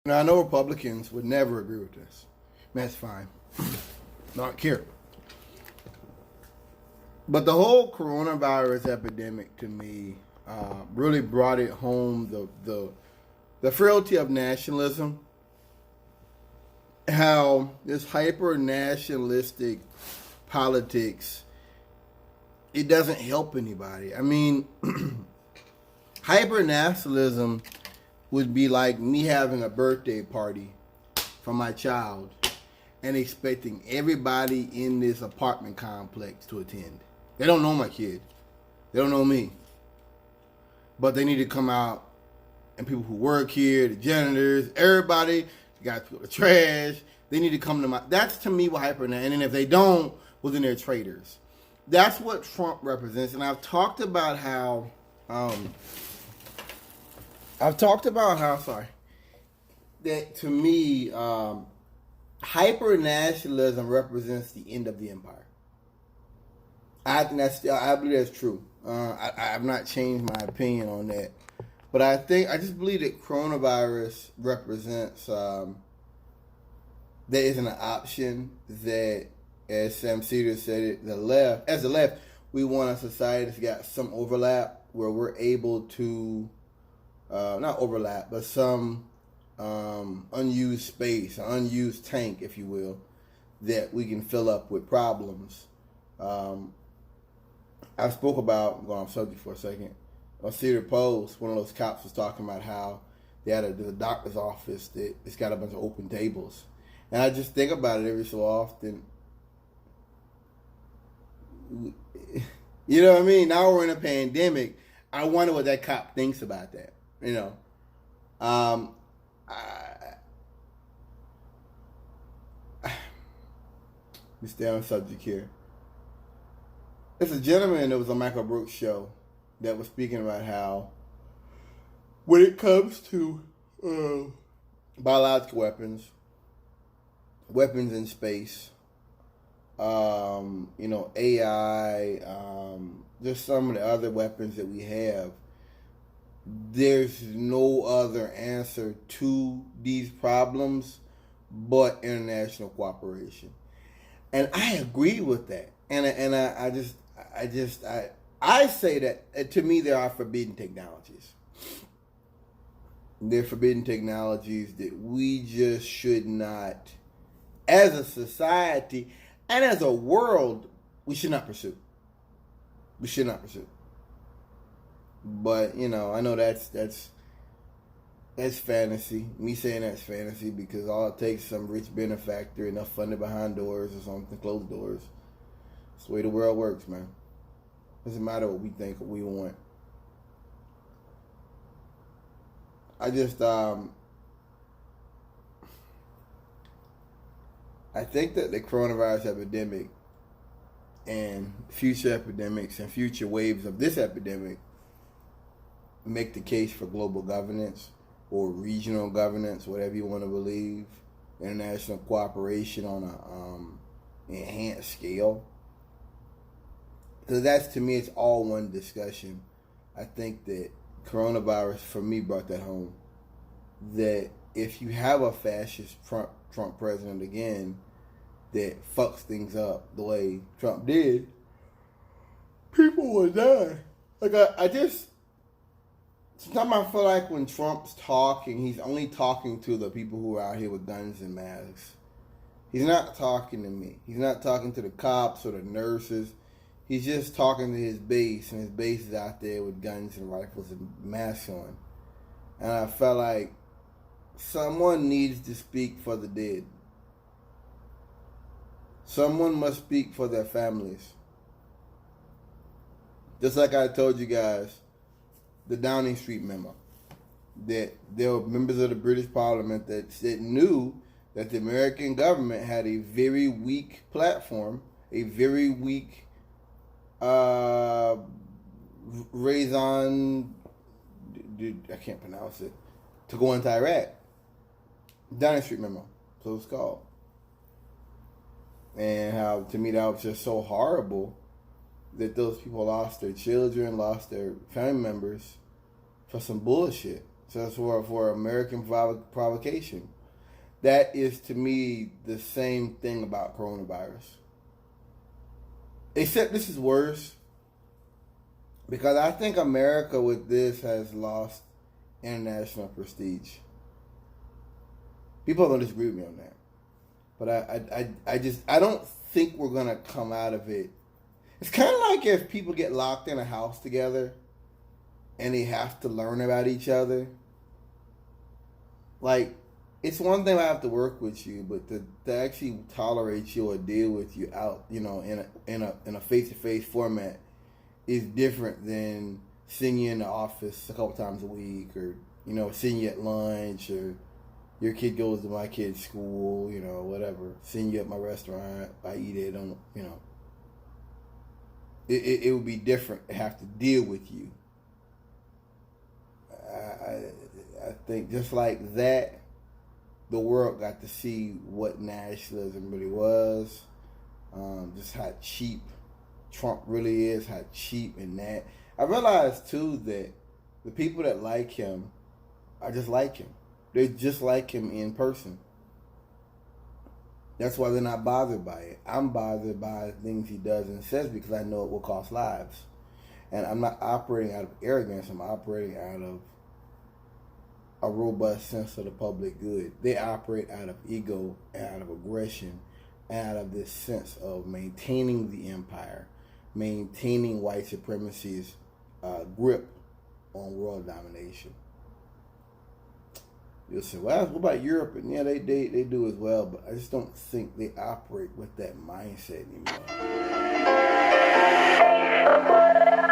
Now, I know Republicans would never agree with this. That's fine. Not care. But the whole coronavirus epidemic to me really brought it home the frailty of nationalism. How this hyper nationalistic politics, it doesn't help anybody. I mean, hyper nationalism would be like me having a birthday party for my child and expecting everybody in this apartment complex to attend. They don't know my kid. They don't know me. But they need to come out, and people who work here, the janitors, everybody, the guys who the trash, they need to come to my... That's to me what hyper... And then if they don't, well, then they're traitors. That's what Trump represents. And I've talked about how... that to me, hyper-nationalism represents the end of the empire. I believe that's true. I've not changed my opinion on that. But I just believe that coronavirus represents, there isn't an option that, as Sam Cedar said it, as the left, we want a society that's got some overlap where we're able to, not overlap, but some unused space, an unused tank, if you will, that we can fill up with problems. I spoke about, I'm going off subject for a second, on Cedar Post, one of those cops was talking about how they had a doctor's office that it's got a bunch of open tables. And I just think about it every so often. You know what I mean? Now we're in a pandemic. I wonder what that cop thinks about that. You know, we stay on subject here. There's a gentleman that was on Michael Brooks' show that was speaking about how when it comes to biological weapons, weapons in space, AI, just some of the other weapons that we have, there's no other answer to these problems but international cooperation. And I agree with that. And I say that to me there are forbidden technologies. They're forbidden technologies that we just should not, as a society and as a world, we should not pursue. We should not pursue. But, I know that's fantasy. Me saying that's fantasy because all it takes is some rich benefactor, enough funding behind doors or something, closed doors. That's the way the world works, man. Doesn't matter what we think or we want. I just, I think that the coronavirus epidemic and future epidemics and future waves of this epidemic make the case for global governance or regional governance, whatever you want to believe, international cooperation on a enhanced scale. Because that's, to me, it's all one discussion. I think that coronavirus, for me, brought that home. That if you have a fascist Trump president again that fucks things up the way Trump did, people will die. Like, sometimes I feel like when Trump's talking, he's only talking to the people who are out here with guns and masks. He's not talking to me. He's not talking to the cops or the nurses. He's just talking to his base, and his base is out there with guns and rifles and masks on. And I felt like someone needs to speak for the dead. Someone must speak for their families. Just like I told you guys, the Downing Street memo, that there were members of the British Parliament that knew that the American government had a very weak platform, a very weak raison, I can't pronounce it, to go into Iraq. Downing Street memo, so it's called. And how, to me, that was just so horrible that those people lost their children, lost their family members for some bullshit. So it's for American provocation. That is to me the same thing about coronavirus. Except this is worse because I think America with this has lost international prestige. People don't disagree with me on that. But I don't think we're gonna come out of it. It's kind of like if people get locked in a house together and they have to learn about each other. Like, it's one thing I have to work with you, but to actually tolerate you or deal with you out, in a face-to-face format is different than seeing you in the office a couple times a week, or seeing you at lunch, or your kid goes to my kid's school, whatever. Seeing you at my restaurant, I eat it on, It would be different to have to deal with you. I think just like that, the world got to see what nationalism really was, just how cheap Trump really is, how cheap and that. I realized too that the people that like him are just like him. They're just like him in person. That's why they're not bothered by it. I'm bothered by things he does and says because I know it will cost lives. And I'm not operating out of arrogance. I'm operating out of a robust sense of the public good. They operate out of ego, out of aggression, out of this sense of maintaining the empire, maintaining white supremacy's grip on world domination. You'll say, well, what about Europe? And yeah, they do as well, but I just don't think they operate with that mindset anymore.